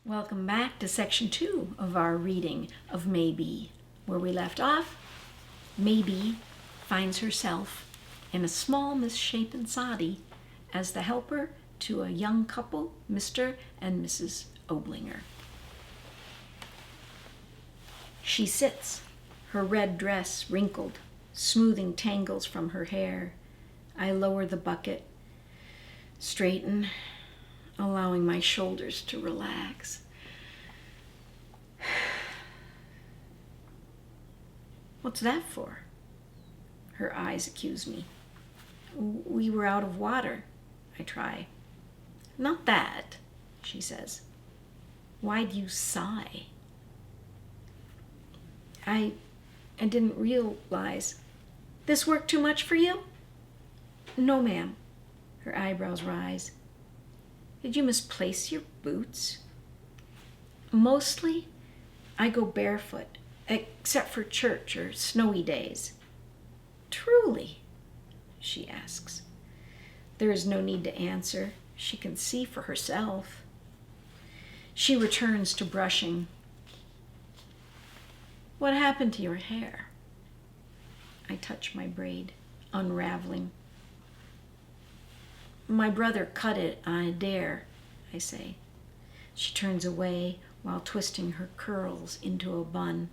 Welcome back to section 2 of our reading of Maybe. Where we left off, Maybe finds herself in a small misshapen soddy as the helper to a young couple, Mr. and Mrs. Oblinger. She sits, her red dress wrinkled, smoothing tangles from her hair. I lower the bucket, straighten, allowing my shoulders to relax. What's that for? Her eyes accuse me. We were out of water, I try. Not that, she says. Why do you sigh? I didn't realize. This work too much for you? No, ma'am. Her eyebrows rise. Did you misplace your boots? Mostly, I go barefoot, except for church or snowy days. Truly? She asks. There is no need to answer. She can see for herself. She returns to brushing. What happened to your hair? I touch my braid, unraveling. My brother cut it on a dare, I say. She turns away while twisting her curls into a bun.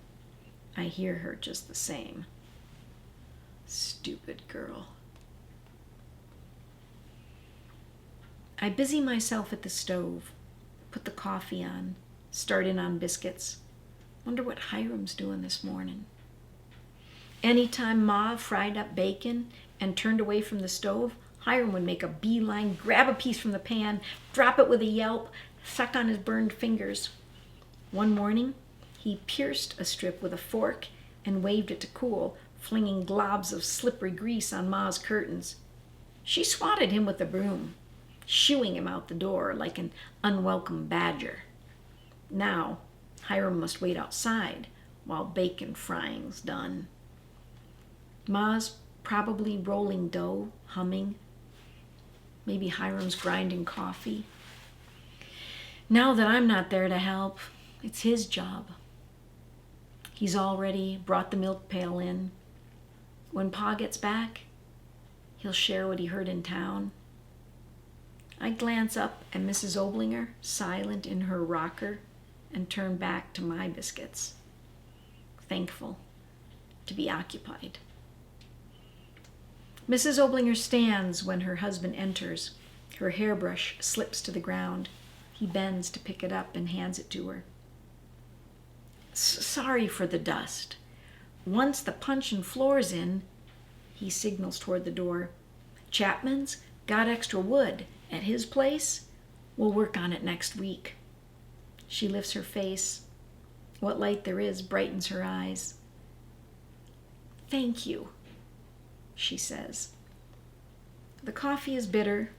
I hear her just the same. Stupid girl. I busy myself at the stove, put the coffee on, start in on biscuits. Wonder what Hiram's doing this morning. Anytime Ma fried up bacon and turned away from the stove, Hiram would make a beeline, grab a piece from the pan, drop it with a yelp, suck on his burned fingers. One morning, he pierced a strip with a fork and waved it to cool, flinging globs of slippery grease on Ma's curtains. She swatted him with a broom, shooing him out the door like an unwelcome badger. Now, Hiram must wait outside while bacon frying's done. Ma's probably rolling dough, humming. Maybe Hiram's grinding coffee. Now that I'm not there to help, it's his job. He's already brought the milk pail in. When Pa gets back, he'll share what he heard in town. I glance up at Mrs. Oblinger, silent in her rocker, and turn back to my biscuits, thankful to be occupied. Mrs. Oblinger stands when her husband enters. Her hairbrush slips to the ground. He bends to pick it up and hands it to her. Sorry for the dust. Once the punchin' floor's in, he signals toward the door. Chapman's got extra wood at his place. We'll work on it next week. She lifts her face. What light there is brightens her eyes. Thank you, she says. The coffee is bitter.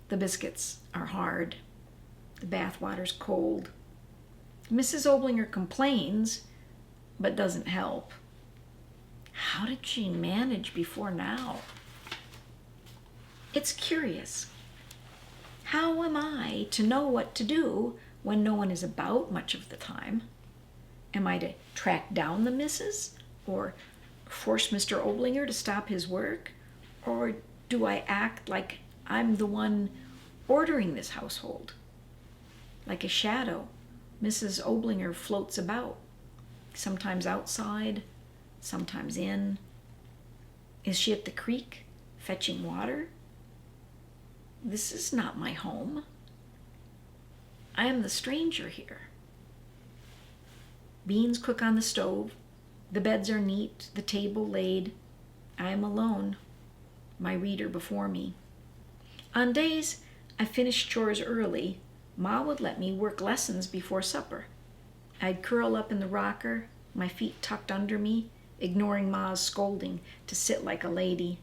The biscuits are hard. The bath water's cold. Mrs. Oblinger complains, but doesn't help. How did she manage before now? It's curious. How am I to know what to do when no one is about much of the time? Am I to track down the missus? Or force Mr. Oblinger to stop his work? Or do I act like I'm the one ordering this household? Like a shadow, Mrs. Oblinger floats about, sometimes outside, sometimes in. Is she at the creek, fetching water? This is not my home. I am the stranger here. Beans cook on the stove. The beds are neat, the table laid. I am alone, my reader before me. On days I finished chores early, Ma would let me work lessons before supper. I'd curl up in the rocker, my feet tucked under me, ignoring Ma's scolding to sit like a lady.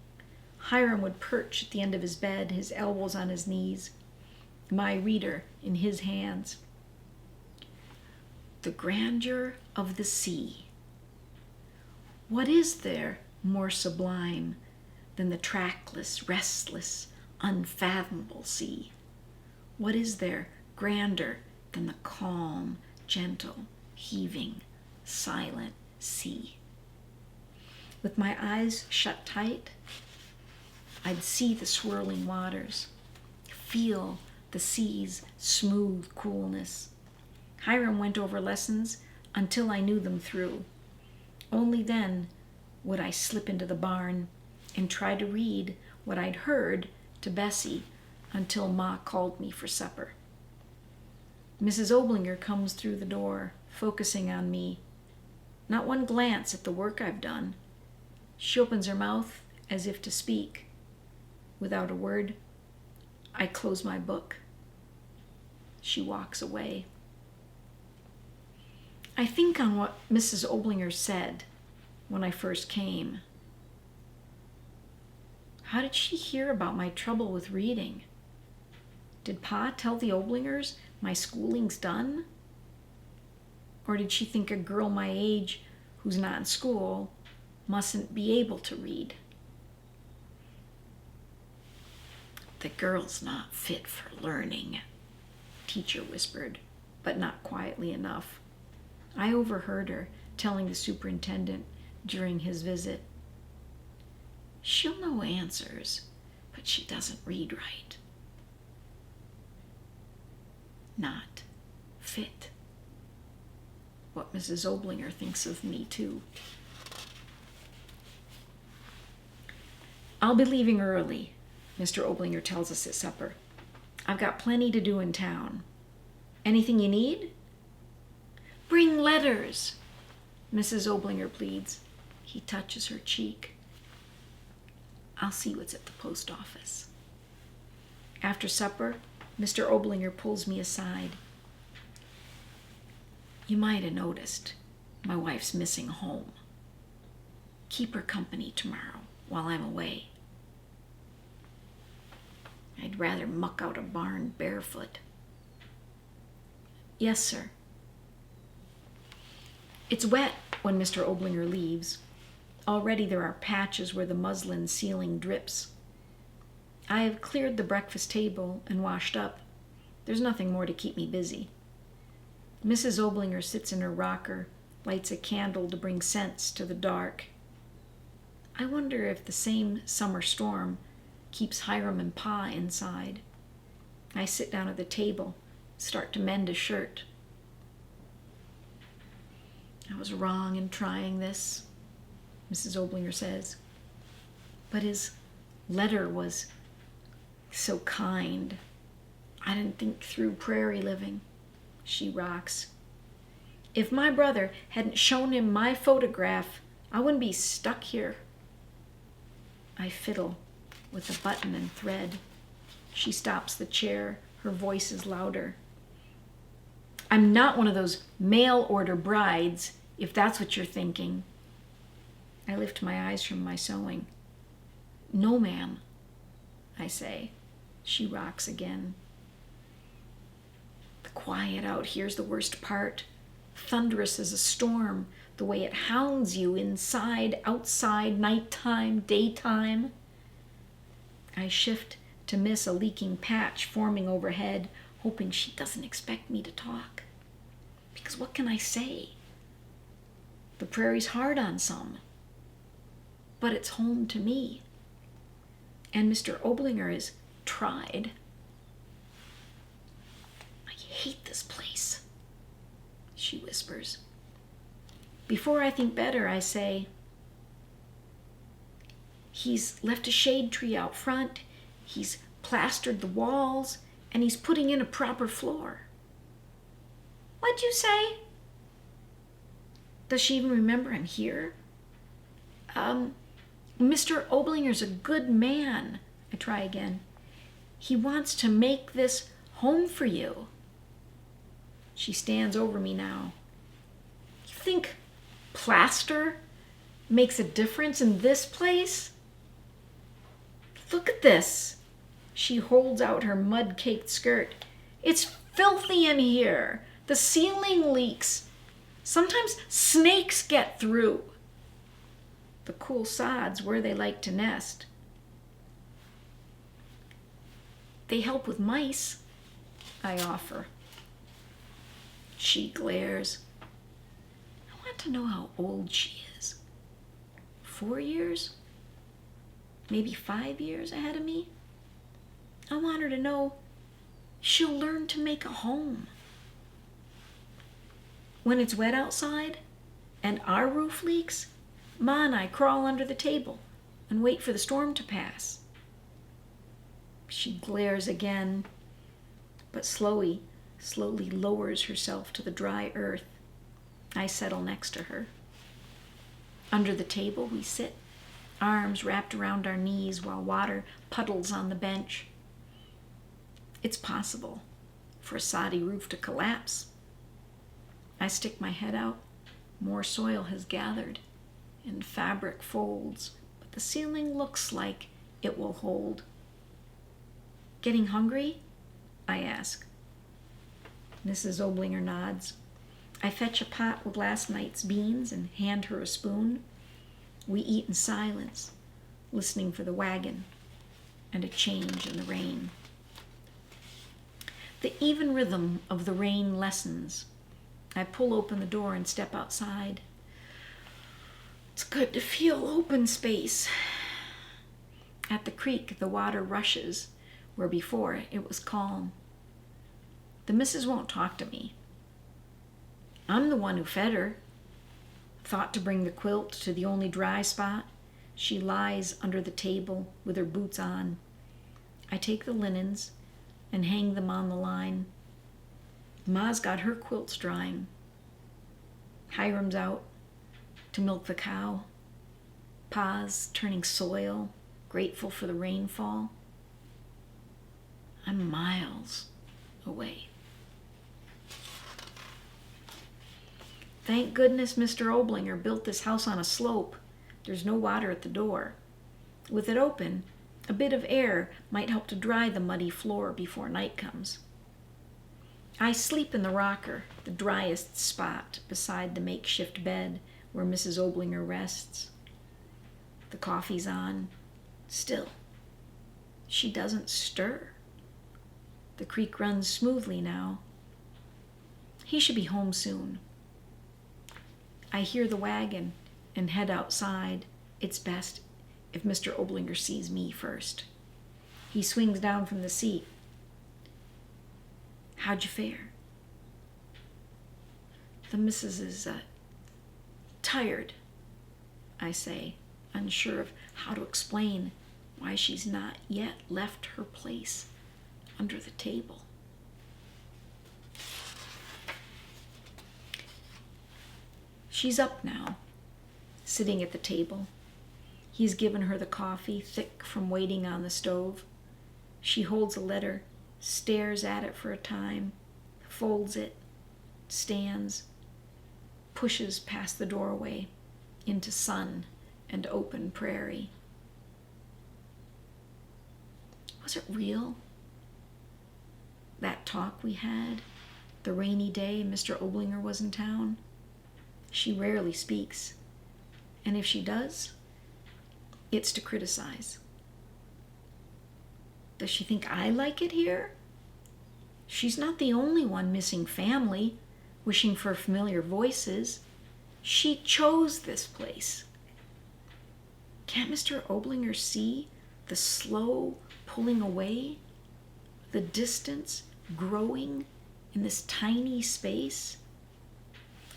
Hiram would perch at the end of his bed, his elbows on his knees, my reader in his hands. The grandeur of the sea. What is there more sublime than the trackless, restless, unfathomable sea? What is there grander than the calm, gentle, heaving, silent sea. With my eyes shut tight, I'd see the swirling waters, feel the sea's smooth coolness. Hiram went over lessons until I knew them through. Only then would I slip into the barn and try to read what I'd heard to Bessie until Ma called me for supper. Mrs. Oblinger comes through the door, focusing on me. Not one glance at the work I've done. She opens her mouth as if to speak. Without a word, I close my book. She walks away. I think on what Mrs. Oblinger said when I first came. How did she hear about my trouble with reading? Did Pa tell the Oblingers my schooling's done? Or did she think a girl my age who's not in school mustn't be able to read? The girl's not fit for learning, teacher whispered, but not quietly enough. I overheard her telling the superintendent during his visit. She'll know answers, but she doesn't read right. Not fit. What Mrs. Oblinger thinks of me, too. I'll be leaving early, Mr. Oblinger tells us at supper. I've got plenty to do in town. Anything you need? Bring letters, Mrs. Oblinger pleads. He touches her cheek. I'll see what's at the post office. After supper, Mr. Oblinger pulls me aside. You might have noticed my wife's missing home. Keep her company tomorrow while I'm away. I'd rather muck out a barn barefoot. Yes, sir. It's wet when Mr. Oblinger leaves. Already there are patches where the muslin ceiling drips. I have cleared the breakfast table and washed up. There's nothing more to keep me busy. Mrs. Oblinger sits in her rocker, lights a candle to bring sense to the dark. I wonder if the same summer storm keeps Hiram and Pa inside. I sit down at the table, start to mend a shirt. I was wrong in trying this, Mrs. Oblinger says. But his letter was so kind. I didn't think through prairie living. She rocks. If my brother hadn't shown him my photograph, I wouldn't be stuck here. I fiddle with a button and thread. She stops the chair. Her voice is louder. I'm not one of those mail-order brides, if that's what you're thinking. I lift my eyes from my sewing. No, ma'am, I say. She rocks again. The quiet out here's the worst part. Thunderous as a storm, the way it hounds you inside, outside, nighttime, daytime. I shift to miss a leaking patch forming overhead, hoping she doesn't expect me to talk. Because what can I say? The prairie's hard on some, but it's home to me. And Mr. Oblinger is tried. I hate this place, she whispers. Before I think better, I say, he's left a shade tree out front, he's plastered the walls, and he's putting in a proper floor. What'd you say? Does she even remember I'm here? Mr. Oblinger's a good man. I try again. He wants to make this home for you. She stands over me now. You think plaster makes a difference in this place? Look at this. She holds out her mud-caked skirt. It's filthy in here. The ceiling leaks. Sometimes snakes get through. The cool sod's where they like to nest. They help with mice, I offer. She glares. I want to know how old she is. 4 years? Maybe 5 years ahead of me? I want her to know she'll learn to make a home. When it's wet outside and our roof leaks, Ma and I crawl under the table and wait for the storm to pass. She glares again, but slowly lowers herself to the dry earth. I settle next to her. Under the table we sit, arms wrapped around our knees while water puddles on the bench. It's possible for a soddy roof to collapse. I stick my head out. More soil has gathered in fabric folds, but the ceiling looks like it will hold. Getting hungry? I ask. Mrs. Oblinger nods. I fetch a pot with last night's beans and hand her a spoon. We eat in silence, listening for the wagon and a change in the rain. The even rhythm of the rain lessens. I pull open the door and step outside. It's good to feel open space. At the creek, the water rushes, where before it was calm. The missus won't talk to me. I'm the one who fed her. Thought to bring the quilt to the only dry spot. She lies under the table with her boots on. I take the linens and hang them on the line. Ma's got her quilts drying. Hiram's out to milk the cow. Pa's turning soil, grateful for the rainfall. I'm miles away. Thank goodness Mr. Oblinger built this house on a slope. There's no water at the door. With it open, a bit of air might help to dry the muddy floor before night comes. I sleep in the rocker, the driest spot beside the makeshift bed where Mrs. Oblinger rests. The coffee's on. Still, she doesn't stir. The creek runs smoothly now. He should be home soon. I hear the wagon and head outside. It's best if Mr. Oblinger sees me first. He swings down from the seat. How'd you fare? The missus is tired, I say, unsure of how to explain why she's not yet left her place under the table. She's up now, sitting at the table. He's given her the coffee, thick from waiting on the stove. She holds a letter, stares at it for a time, folds it, stands, pushes past the doorway into sun and open prairie. Was it real? That talk we had, the rainy day Mr. Oblinger was in town? She rarely speaks, and if she does, it's to criticize. Does she think I like it here? She's not the only one missing family, wishing for familiar voices. She chose this place. Can't Mr. Oblinger see the slow pulling away, the distance growing in this tiny space?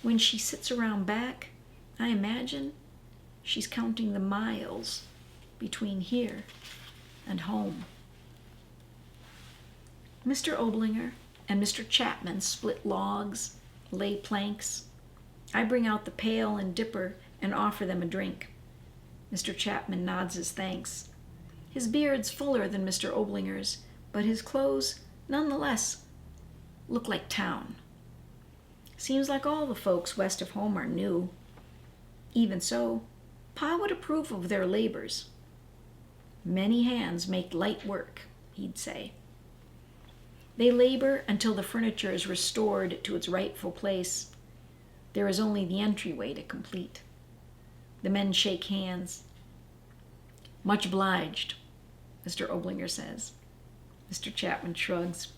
When she sits around back, I imagine she's counting the miles between here and home. Mr. Oblinger and Mr. Chapman split logs, lay planks. I bring out the pail and dipper and offer them a drink. Mr. Chapman nods his thanks. His beard's fuller than Mr. Oblinger's, but his clothes, nonetheless, look like town. Seems like all the folks west of home are new. Even so, Pa would approve of their labors. Many hands make light work, he'd say. They labor until the furniture is restored to its rightful place. There is only the entryway to complete. The men shake hands. Much obliged, Mr. Oblinger says. Mr. Chapman shrugs.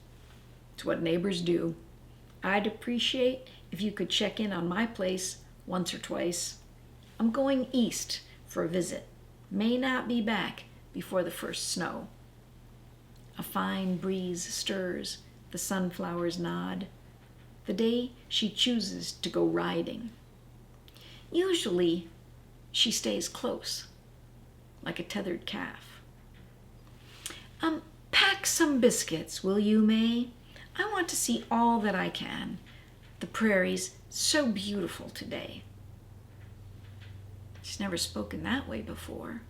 It's what neighbors do. I'd appreciate if you could check in on my place once or twice. I'm going east for a visit. May not be back before the first snow. A fine breeze stirs, the sunflowers nod. The day she chooses to go riding. Usually, she stays close, like a tethered calf. Pack some biscuits, will you, May? I want to see all that I can. The prairie's so beautiful today. She's never spoken that way before.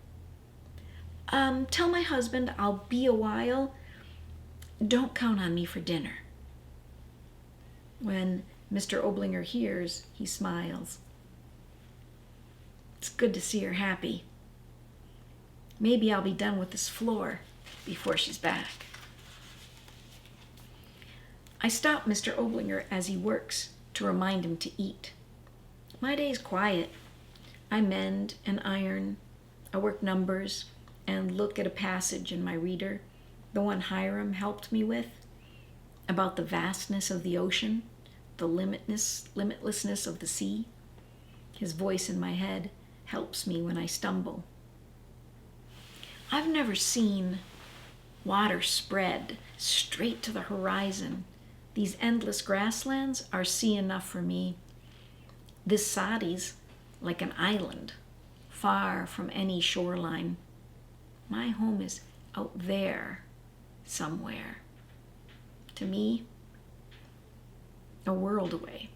Tell my husband I'll be a while. Don't count on me for dinner. When Mr. Oblinger hears, he smiles. It's good to see her happy. Maybe I'll be done with this floor before she's back. I stop Mr. Oblinger as he works to remind him to eat. My day's quiet. I mend and iron. I work numbers and look at a passage in my reader, the one Hiram helped me with, about the vastness of the ocean, the limitlessness of the sea. His voice in my head helps me when I stumble. I've never seen water spread straight to the horizon. These endless grasslands are sea enough for me. This soddy's like an island, far from any shoreline. My home is out there somewhere. To me, a world away.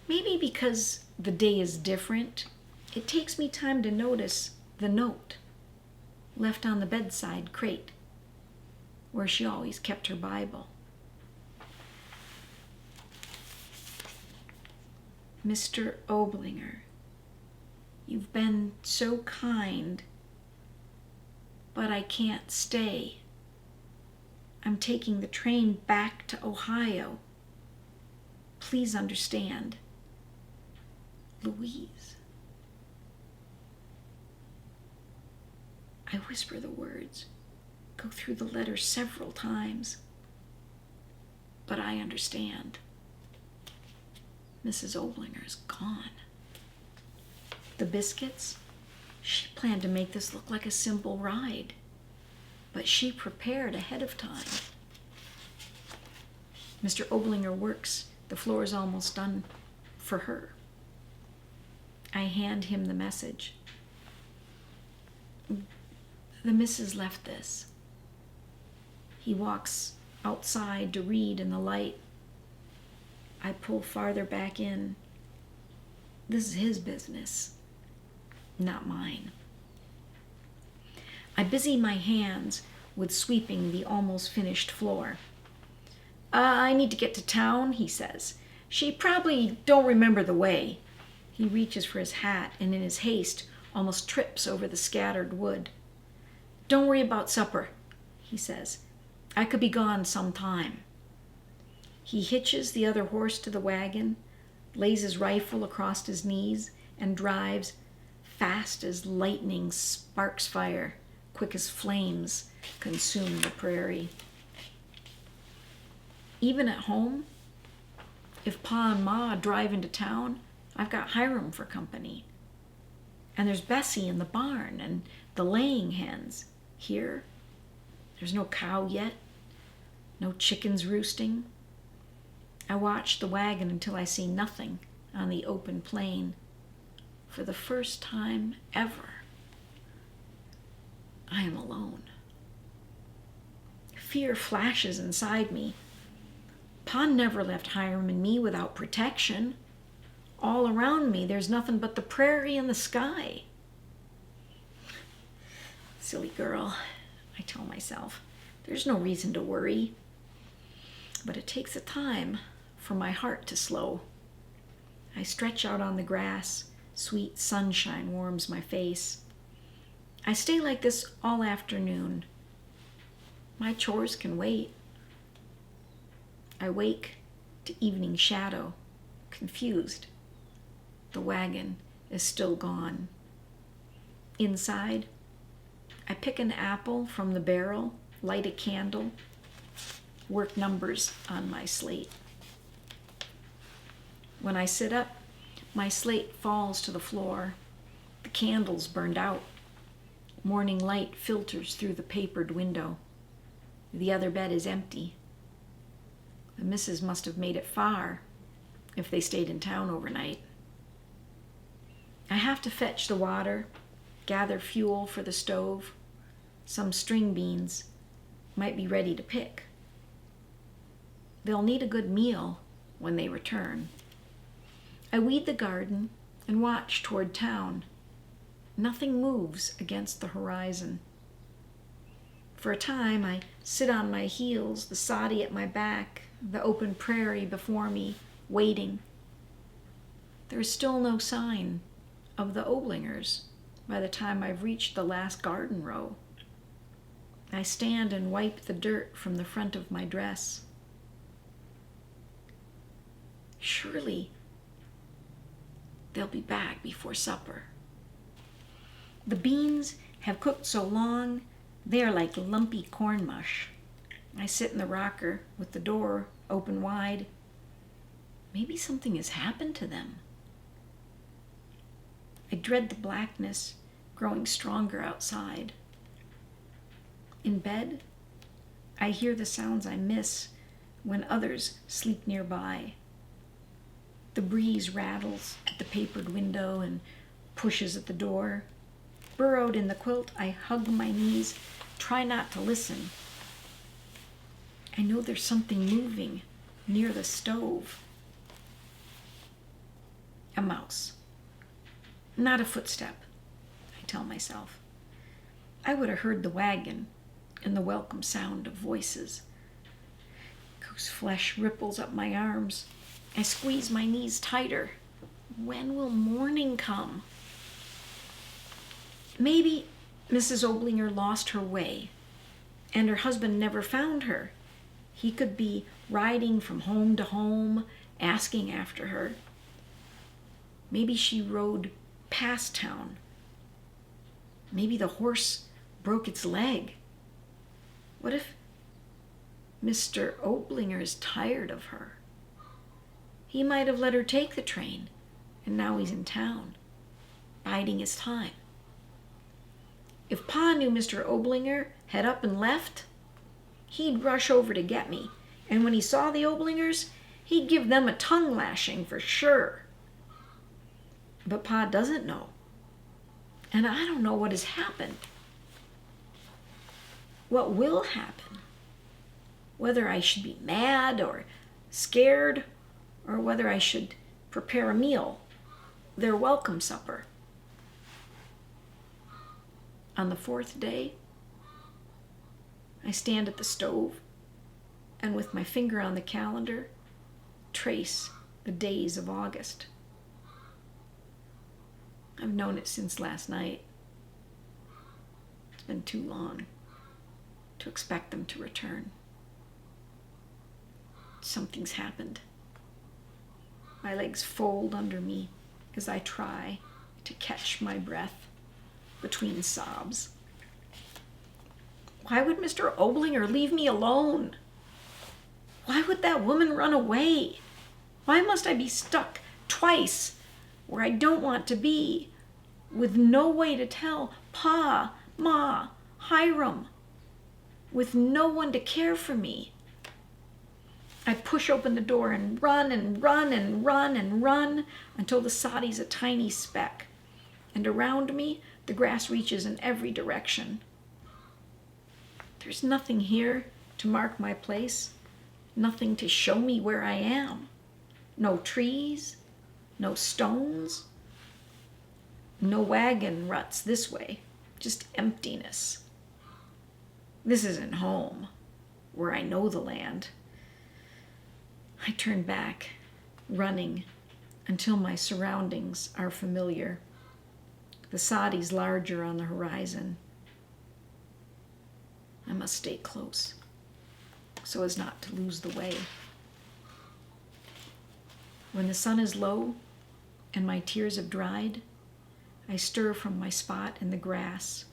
Maybe because the day is different, it takes me time to notice the note left on the bedside crate where she always kept her Bible. Mr. Oblinger, you've been so kind, but I can't stay. I'm taking the train back to Ohio. Please understand. Louise. I whisper the words, go through the letter several times, but I understand. Mrs. Oblinger is gone. The biscuits? She planned to make this look like a simple ride, but she prepared ahead of time. Mr. Oblinger works. The floor is almost done for her. I hand him the message. The missus left this. He walks outside to read in the light. I pull farther back in. This is his business, not mine. I busy my hands with sweeping the almost finished floor. I need to get to town, he says. She probably don't remember the way. He reaches for his hat and in his haste almost trips over the scattered wood. Don't worry about supper, he says. I could be gone some time. He hitches the other horse to the wagon, lays his rifle across his knees, and drives fast as lightning sparks fire, quick as flames consume the prairie. Even at home, if Pa and Ma drive into town, I've got Hiram for company. And there's Bessie in the barn and the laying hens. Here, there's no cow yet, no chickens roosting. I watch the wagon until I see nothing on the open plain. For the first time ever, I am alone. Fear flashes inside me. Pa never left Hiram and me without protection. All around me, there's nothing but the prairie and the sky. Silly girl, I tell myself. There's no reason to worry. But it takes a time for my heart to slow. I stretch out on the grass. Sweet sunshine warms my face. I stay like this all afternoon. My chores can wait. I wake to evening shadow, confused. The wagon is still gone. Inside, I pick an apple from the barrel, light a candle. work numbers on my slate. When I sit up, my slate falls to the floor. The candle's burned out. Morning light filters through the papered window. The other bed is empty. The missus must have made it far if they stayed in town overnight. I have to fetch the water, gather fuel for the stove. Some string beans might be ready to pick. They'll need a good meal when they return. I weed the garden and watch toward town. Nothing moves against the horizon. For a time, I sit on my heels, the soddy at my back, the open prairie before me, waiting. There is still no sign of the Oblingers by the time I've reached the last garden row. I stand and wipe the dirt from the front of my dress. Surely they'll be back before supper. The beans have cooked so long, they are like lumpy corn mush. I sit in the rocker with the door open wide. Maybe something has happened to them. I dread the blackness growing stronger outside. In bed, I hear the sounds I miss when others sleep nearby. The breeze rattles at the papered window and pushes at the door. Burrowed in the quilt, I hug my knees, try not to listen. I know there's something moving near the stove. A mouse. Not a footstep, I tell myself. I would have heard the wagon and the welcome sound of voices. Goose flesh ripples up my arms. I squeeze my knees tighter. When will morning come? Maybe Mrs. Oblinger lost her way, and her husband never found her. He could be riding from home to home, asking after her. Maybe she rode past town. Maybe the horse broke its leg. What if Mr. Oblinger is tired of her? He might have let her take the train, and now he's in town, biding his time. If Pa knew Mr. Oblinger had up and left, he'd rush over to get me, and when he saw the Oblingers, he'd give them a tongue lashing for sure. But Pa doesn't know, and I don't know what has happened. What will happen? Whether I should be mad or scared, or whether I should prepare a meal, their welcome supper. On the fourth day, I stand at the stove and with my finger on the calendar, trace the days of August. I've known it since last night. It's been too long to expect them to return. Something's happened. My legs fold under me as I try to catch my breath between sobs. Why would Mr. Oblinger leave me alone? Why would that woman run away? Why must I be stuck twice where I don't want to be, with no way to tell Pa, Ma, Hiram, with no one to care for me? I push open the door and run and run and run and run until the soddy's a tiny speck, and around me the grass reaches in every direction. There's nothing here to mark my place, nothing to show me where I am. No trees, no stones, no wagon ruts this way, just emptiness. This isn't home, where I know the land. I turn back, running, until my surroundings are familiar. The soddy's larger on the horizon. I must stay close, so as not to lose the way. When the sun is low and my tears have dried, I stir from my spot in the grass.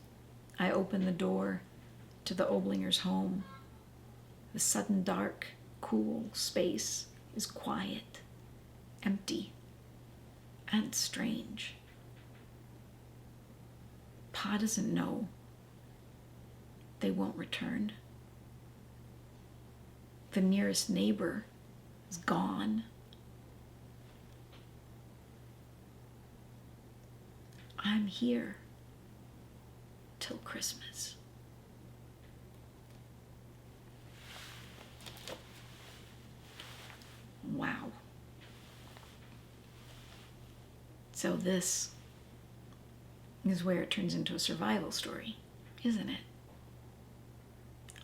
I open the door to the Oblinger's home. The sudden dark, cool space is quiet, empty, and strange. Pa doesn't know they won't return. The nearest neighbor is gone. I'm here till Christmas. Wow. So this is where it turns into a survival story, isn't it?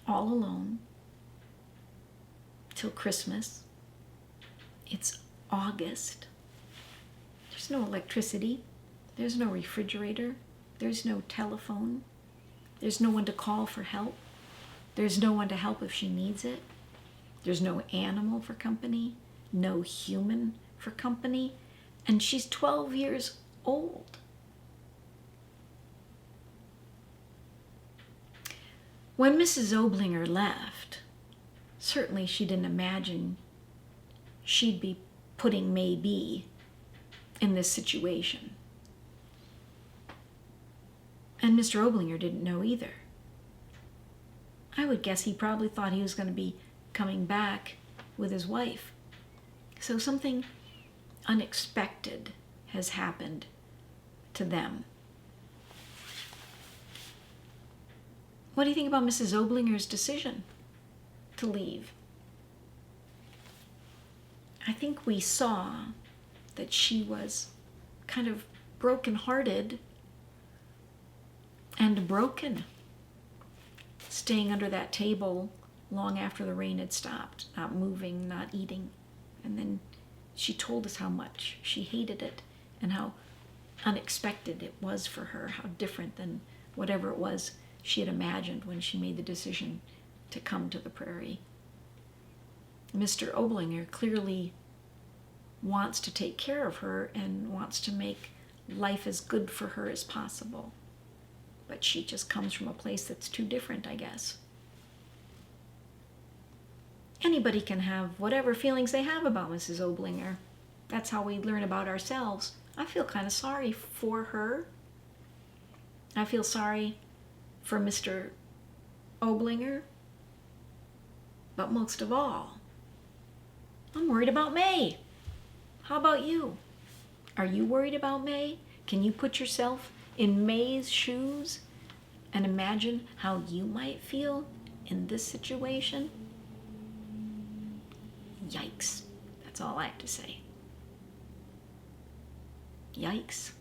All alone till Christmas. It's August. There's no electricity. There's no refrigerator. There's no telephone. There's no one to call for help. There's no one to help if she needs it. There's no animal for company. No human for company. And she's 12 years old. When Mrs. Oblinger left, certainly she didn't imagine she'd be putting Maybe in this situation. And Mr. Oblinger didn't know either. I would guess he probably thought he was going to be coming back with his wife. So something unexpected has happened to them. What do you think about Mrs. Oblinger's decision to leave? I think we saw that she was kind of broken-hearted and broken, staying under that table long after the rain had stopped, not moving, not eating. And then she told us how much she hated it and how unexpected it was for her, how different than whatever it was she had imagined when she made the decision to come to the prairie. Mr. Oblinger clearly wants to take care of her and wants to make life as good for her as possible. But she just comes from a place that's too different, I guess. Anybody can have whatever feelings they have about Mrs. Oblinger. That's how we learn about ourselves. I feel kind of sorry for her. I feel sorry for Mr. Oblinger. But most of all, I'm worried about May. How about you? Are you worried about May? Can you put yourself in May's shoes and imagine how you might feel in this situation? Yikes. That's all I have to say. Yikes.